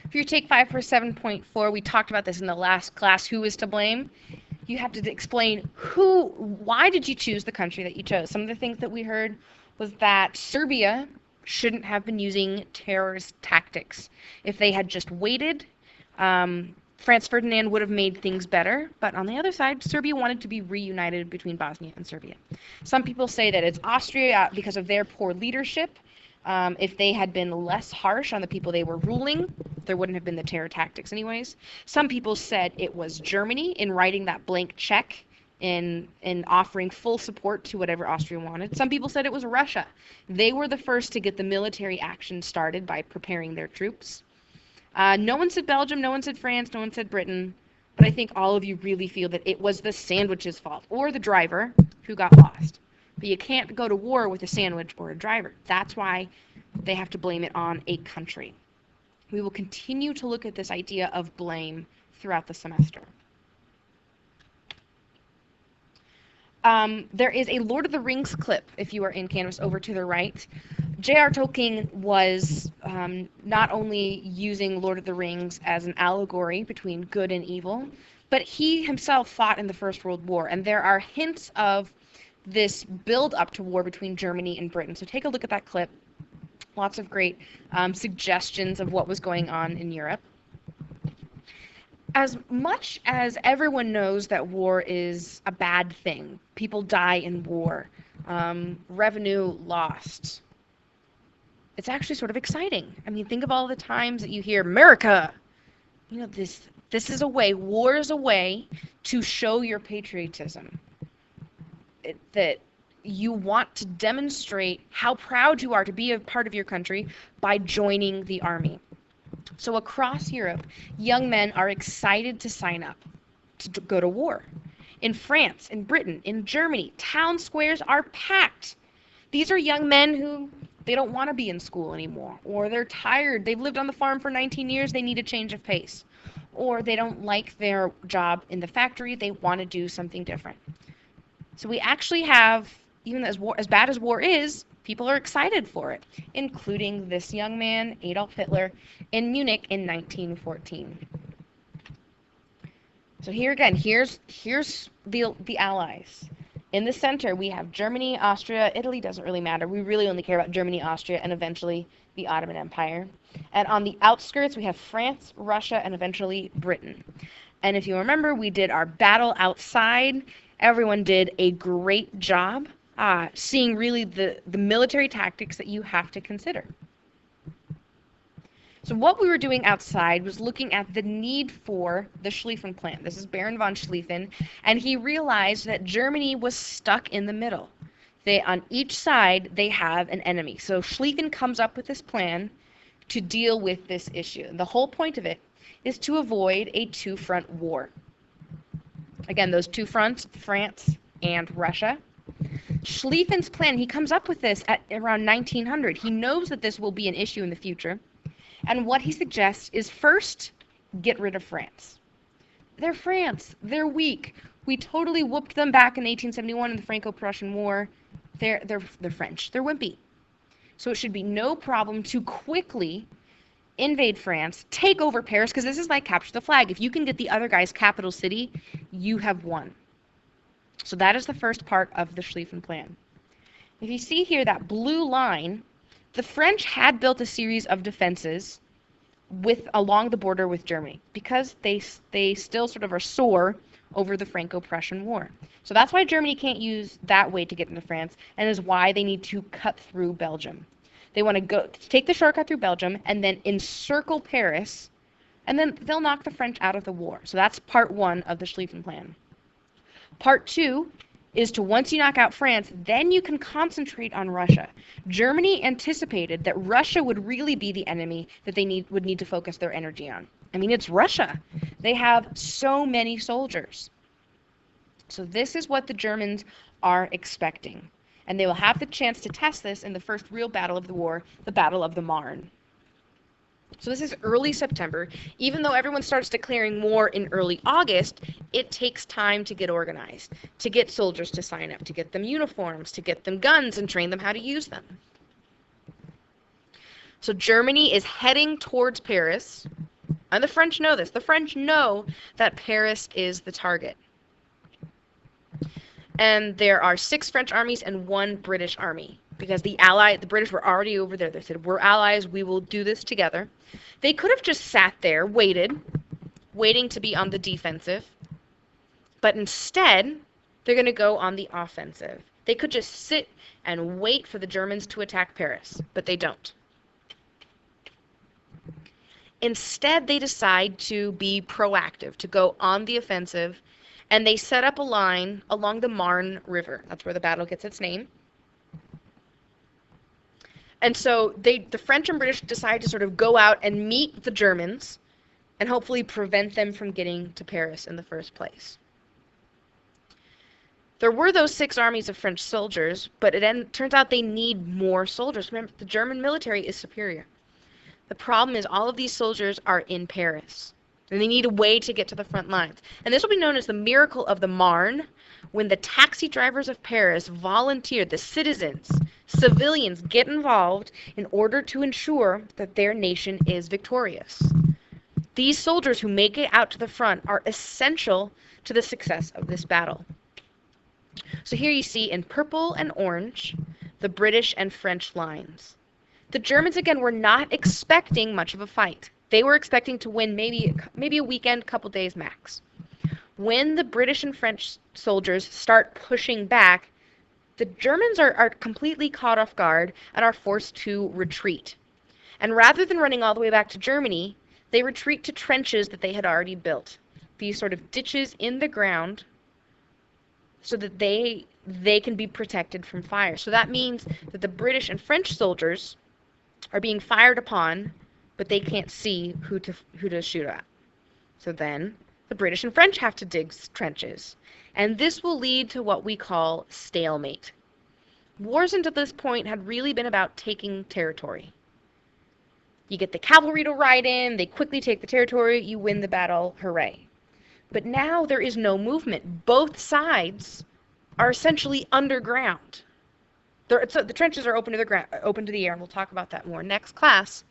If you take 5 for 7.4, we talked about this in the last class, who is to blame? You have to explain why did you choose the country that you chose? Some of the things that we heard was that Serbia shouldn't have been using terrorist tactics. If they had just waited, Franz Ferdinand would have made things better, but on the other side, Serbia wanted to be reunited between Bosnia and Serbia. Some people say that it's Austria because of their poor leadership. If they had been less harsh on the people they were ruling, there wouldn't have been the terror tactics anyways. Some people said it was Germany in writing that blank check in offering full support to whatever Austria wanted. Some people said it was Russia. They were the first to get the military action started by preparing their troops. No one said Belgium, no one said France, no one said Britain, but I think all of you really feel that it was the sandwich's fault, or the driver who got lost. But you can't go to war with a sandwich or a driver. That's why they have to blame it on a country. We will continue to look at this idea of blame throughout the semester. There is a Lord of the Rings clip, if you are in Canvas, over to the right. J.R. Tolkien was not only using Lord of the Rings as an allegory between good and evil, but he himself fought in the First World War, and there are hints of this build up to war between Germany and Britain. So take a look at that clip. Lots of great suggestions of what was going on in Europe. As much as everyone knows that war is a bad thing, people die in war, revenue lost, it's actually sort of exciting. I mean, think of all the times that you hear America. You know, this is a way, war is a way to show your patriotism. That you want to demonstrate how proud you are to be a part of your country by joining the army. So across Europe, young men are excited to sign up to go to war. In France, in Britain, in Germany, town squares are packed. These are young men who they don't want to be in school anymore, or they're tired. They've lived on the farm for 19 years. They need a change of pace. Or they don't like their job in the factory. They want to do something different. So we actually have, even as bad as war is, people are excited for it, including this young man, Adolf Hitler, in Munich in 1914. So here again, here's the Allies. In the center, we have Germany, Austria, Italy doesn't really matter. We really only care about Germany, Austria, and eventually the Ottoman Empire. And on the outskirts, we have France, Russia, and eventually Britain. And if you remember, we did our battle outside. Everyone did a great job seeing really the military tactics that you have to consider. So what we were doing outside was looking at the need for the Schlieffen Plan. This is Baron von Schlieffen, and he realized that Germany was stuck in the middle. On each side, they have an enemy. So Schlieffen comes up with this plan to deal with this issue. And the whole point of it is to avoid a two-front war. Again, those two fronts, France and Russia. Schlieffen's plan, he comes up with this at around 1900. He knows that this will be an issue in the future. And what he suggests is first, get rid of France. They're France. They're weak. We totally whooped them back in 1871 in the Franco-Prussian War. They're French. They're wimpy. So it should be no problem to quickly invade France, take over Paris, because this is like capture the flag. If you can get the other guy's capital city, you have won. So that is the first part of the Schlieffen Plan. If you see here that blue line, the French had built a series of defenses along the border with Germany because they still sort of are sore over the Franco-Prussian War. So that's why Germany can't use that way to get into France, and is why they need to cut through Belgium. They want to take the shortcut through Belgium and then encircle Paris, and then they'll knock the French out of the war. So that's part one of the Schlieffen Plan. Part two is to, once you knock out France, then you can concentrate on Russia. Germany anticipated that Russia would really be the enemy that they would need to focus their energy on. I mean, it's Russia. They have so many soldiers. So this is what the Germans are expecting. And they will have the chance to test this in the first real battle of the war, the Battle of the Marne. So this is early September. Even though everyone starts declaring war in early August, it takes time to get organized, to get soldiers to sign up, to get them uniforms, to get them guns and train them how to use them. So Germany is heading towards Paris. And the French know this. The French know that Paris is the target. And there are 6 French armies and 1 British army, because the British were already over there. They said, we're allies, we will do this together. They could have just sat there, waiting to be on the defensive, but instead, they're going to go on the offensive. They could just sit and wait for the Germans to attack Paris, but they don't. Instead, they decide to be proactive, to go on the offensive, and they set up a line along the Marne River. That's where the battle gets its name. And so the French and British decide to sort of go out and meet the Germans and hopefully prevent them from getting to Paris in the first place. There were those 6 armies of French soldiers, but it turns out they need more soldiers. Remember, the German military is superior. The problem is all of these soldiers are in Paris, and they need a way to get to the front lines. And this will be known as the miracle of the Marne, when the taxi drivers of Paris volunteer, the citizens, civilians get involved in order to ensure that their nation is victorious. These soldiers who make it out to the front are essential to the success of this battle. So here you see in purple and orange the British and French lines. The Germans, again, were not expecting much of a fight. They were expecting to win maybe a weekend, couple days max. When the British and French soldiers start pushing back, the Germans are completely caught off guard and are forced to retreat. And rather than running all the way back to Germany, they retreat to trenches that they had already built. These sort of ditches in the ground so that they can be protected from fire. So that means that the British and French soldiers are being fired upon, but they can't see who to shoot at. So then the British and French have to dig trenches. And this will lead to what we call stalemate. Wars until this point had really been about taking territory. You get the cavalry to ride in, they quickly take the territory, you win the battle, hooray. But now there is no movement. Both sides are essentially underground. So the trenches are open to the ground, open to the air, and we'll talk about that more next class.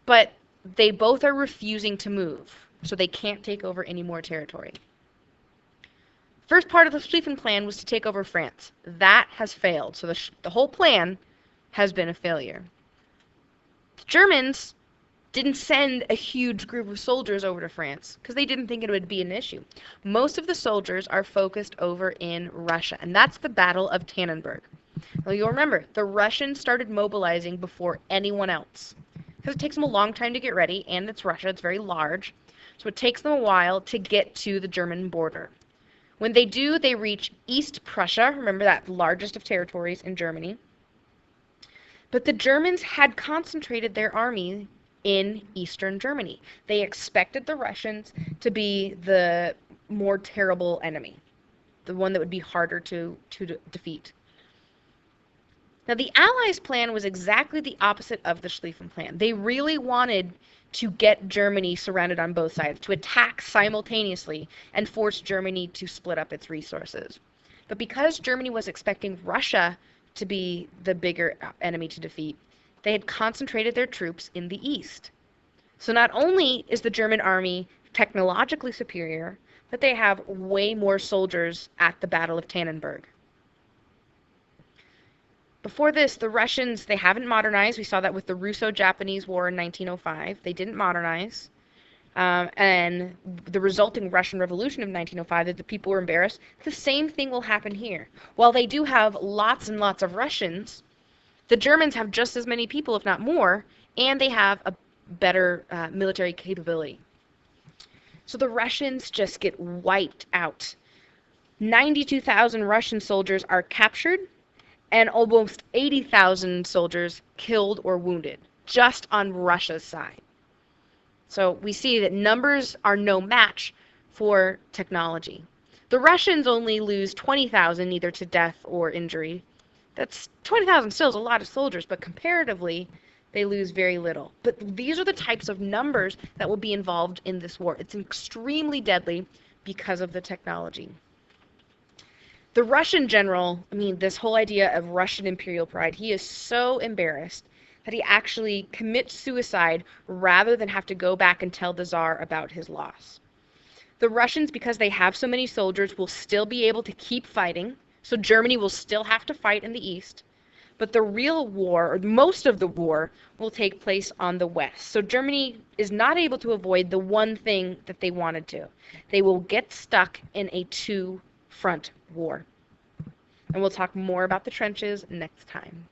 But they both are refusing to move, so they can't take over any more territory. First part of the Schlieffen Plan was to take over France. That has failed, so the whole plan has been a failure. The Germans didn't send a huge group of soldiers over to France because they didn't think it would be an issue. Most of the soldiers are focused over in Russia, and that's the Battle of Tannenberg. Now you'll remember, the Russians started mobilizing before anyone else because it takes them a long time to get ready, and it's Russia, it's very large, so it takes them a while to get to the German border. When they do, they reach East Prussia, remember that largest of territories in Germany. But the Germans had concentrated their army in eastern Germany. They expected the Russians to be the more terrible enemy, the one that would be harder to defeat. Now, the Allies' plan was exactly the opposite of the Schlieffen Plan. They really wanted to get Germany surrounded on both sides, to attack simultaneously and force Germany to split up its resources. But because Germany was expecting Russia to be the bigger enemy to defeat, they had concentrated their troops in the east. So not only is the German army technologically superior, but they have way more soldiers at the Battle of Tannenberg. Before this, the Russians, they haven't modernized. We saw that with the Russo-Japanese War in 1905. They didn't modernize. And the resulting Russian Revolution of 1905, that the people were embarrassed. The same thing will happen here. While they do have lots and lots of Russians, the Germans have just as many people, if not more, and they have a better military capability. So the Russians just get wiped out. 92,000 Russian soldiers are captured, and almost 80,000 soldiers killed or wounded, just on Russia's side. So we see that numbers are no match for technology. The Russians only lose 20,000 either to death or injury. That's 20,000 still is a lot of soldiers, but comparatively, they lose very little. But these are the types of numbers that will be involved in this war. It's extremely deadly because of the technology. The Russian general, this whole idea of Russian imperial pride, he is so embarrassed that he actually commits suicide rather than have to go back and tell the Tsar about his loss. The Russians, because they have so many soldiers, will still be able to keep fighting, so Germany will still have to fight in the east, but the real war, or most of the war, will take place on the west. So Germany is not able to avoid the one thing that they wanted to. They will get stuck in a two-front war. And we'll talk more about the trenches next time.